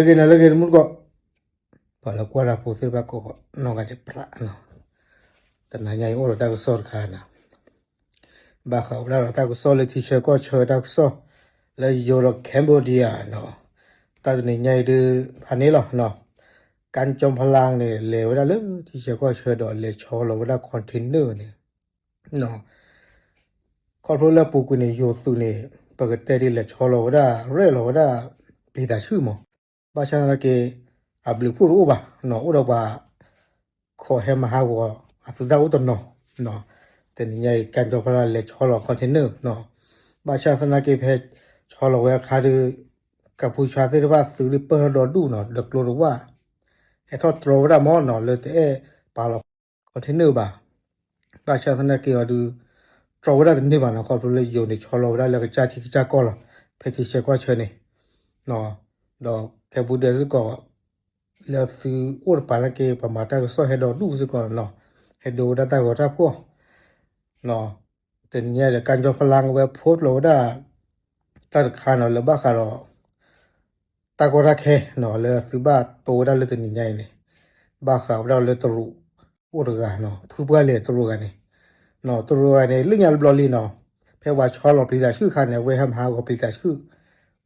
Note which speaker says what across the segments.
Speaker 1: nalagi mun ko pala kwara pusir ba ko no ga de pra no tananya yo ta ko sor khana ba kha ura ta ko so le ti she ko chho ta ko so le yo ro Cambodia no ta ni nyai de phane lo no kan chom phalang ne le wa le ti she ko chho do le cho lo wa continue ne no ko ro la pu ku ne yo su ne pa ga te ri le cho lo wa re lo wa bi da chu mo ba cha na ke ablu pu ro ba no o do ba kho he ma ha wo asu da wo to no no te ni nyai kan chom phalang le cho lo continue no ba cha na ke phe cho lo wa kha de ka pu cha te ba su ri per do du no de klo ro wa he tho tro wa mo no le te pa lo continue ba ba cha na ke wa du tro wa de ni ba no ko le yo ni cho lo wa le ka cha chi cha ko lo phe chi che ko che ni no do ke bu de su ko le su or pa la ke pa ma ta so he do du su ko no he do da ta ko ta pho no te ni ya de kan jo phalang we pho lo da ta kha no le ba kha ro ta ko ra khe no le su ba to da le te ni nyai ni ba kha da le to ru o ga no phu ba le to ru ga ni no to ru ga ni li nya lo li no phe wa cho lo pi da shu kha ne we ham ha ko pi da shu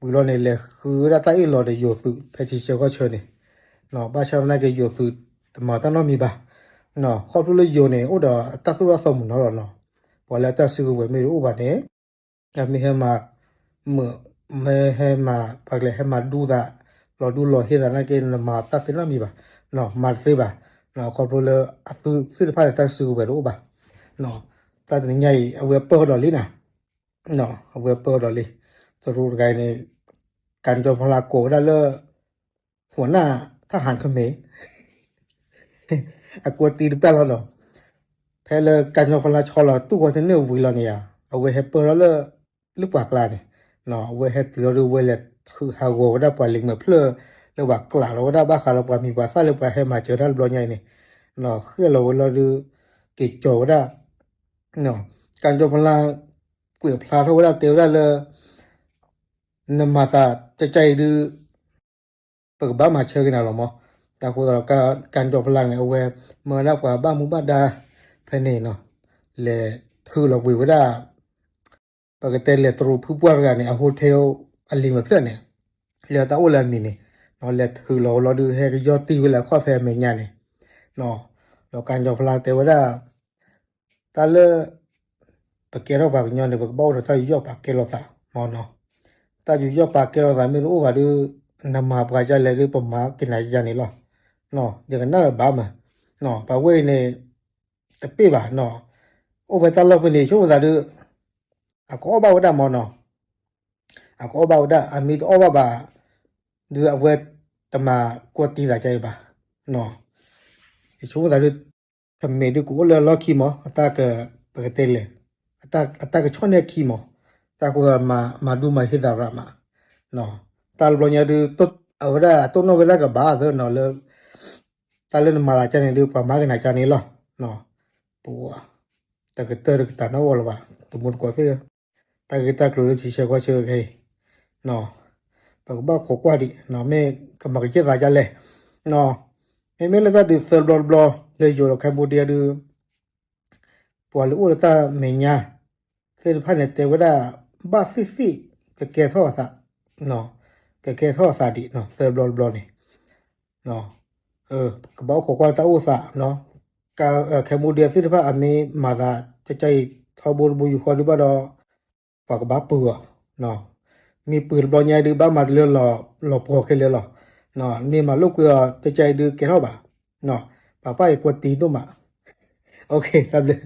Speaker 1: bu lo ne le khu da ta i lo de yo su phe chi che ko che ni no ba cha na ke yo su ma ta no mi ba no kho tu le yo ne o da ta su ra so mu no lo no bo la ta su we me ro ba ne ka mi he ma mu me he ma pa le he ma du da lo du lo he da na ke ma ta se na mi ba no ma se ba no kho tu le a su si pa ta su we ro ba no ta ni nyai a we po do li na no a we po do li to ru ga niกันจอมพลาโกได้เลหัวหน้าทหารเขมรอากวตีแป้แล้วเนาะแพ้เลยกันจอมพลาชอละตู้คอนเทนเนอร์วิลาเนี่ยเอาไว้ให้เปิดแล้วเลยลึกปากลาเนี่ยเนาะเอาไว้ให้ตีเราดูไว้เลยคือฮาโกได้ปล่อยลิงมาเพลอแล้วว่ากลาเราได้บ้าขาเราปล่อยมีบ้าซ่าเราไปให้มาเจอด้านบล็อกใหญ่เนี่ยเนาะคือเราดูกิจโจได้เนาะกันจอมพลาเปลือกพลาเท่าได้เตียวได้เลยนมาตาจะใจดูเปิดบ้ามาเชื่อกันหรอมั้งแต่คนเราการจบพลังเนี่ยเอาไว้เมื่อนับว่าบ้ามุบ้าดาภายในเนาะเลยถือเราวิวได้ปกติเลยตรูผู้ป่วยกันเนี่ยโฮเทลอะไรมาเพื่อนเนี่ยเลยตาโอลามีเนี่ยเนาะเลยถือเราดูให้ยอดตีเวลาข้อแพ้เมียเนี่ยเนาะเราการจบพลังแต่ว่าได้ตาเล่ปกติเราแบบย้อนเนี่ยปกบ้าเราถ้าอยู่ยอดปากเกล้าสามอเนาะตาอยู่ยอดปากเกล้าสาไม่รู้ว่าดูนำมาปกติเลยดูประมาณกินไหนอย่างนี้หรอเนาะอย่างนั้นน่าบ้ามาเนาะปะเว้ยเนี่ยแต่ปีบ่าเนาะโอ้ไปตลอดไปนี่ช่วงนั้นดูอ่ะก็บ้าได้มอเนาะอ่ะก็บ้าได้อ่ะมีตัวบ้าดูเอาไว้แต่มากวดตีหลายใจบ่าเนาะช่วงนั้นดูทำเมดูกูเลยล็อกขี้หมอตาก็ปกติเลยตาก็ชอบเนี่ยขี้หมอตาก็มาดูมาเฮดารามาเนาะตาลบเนี่ยดูตัวเอาได้ตัวโนเวลากับบ้าเถอะเนาะเลยตาเล่นมาลาจานี่ดูประมาณกันไหนจานี่หรอเนาะปัวแต่ก็เตอร์ก็ตาโน่หรอวะตัวมุดกว่าเสือตาก็ตากลัวที่เชื่อก็เชื่อใครเนาะปากบ้าขกว่าดิเนาะไม่ก็มาเชื่อราจาเลยเนาะไม่เลยตาดูเซอร์บลอเลยอยู่เราแคมบูเดียดูปัวเลยอุลตาเมียเสื้อผ้าเนี่ยเตว่าได้บ้าซิก็แก่ท่อสัเนาะก็แก่ท่อสัดิเนาะเซอร์บลอนี่เนาะก็บอกขอกว่าตาอุสะเนาะกาแคมูเดียสิที่ว่าอันนี้มาดาจะใจทอบูบุอยู่คนหรือว่าดอปากบ้าปือเนาะมีปืนบอลใหญ่ดื้อบ้ามาเรือหล่อปอกกันเลยหรอเนาะนี่มาลูกก็จะใจดื้อแกเท่าบ่าเนาะป้าป้ากวดตีนุ่มอ่ะโอเคครับเลย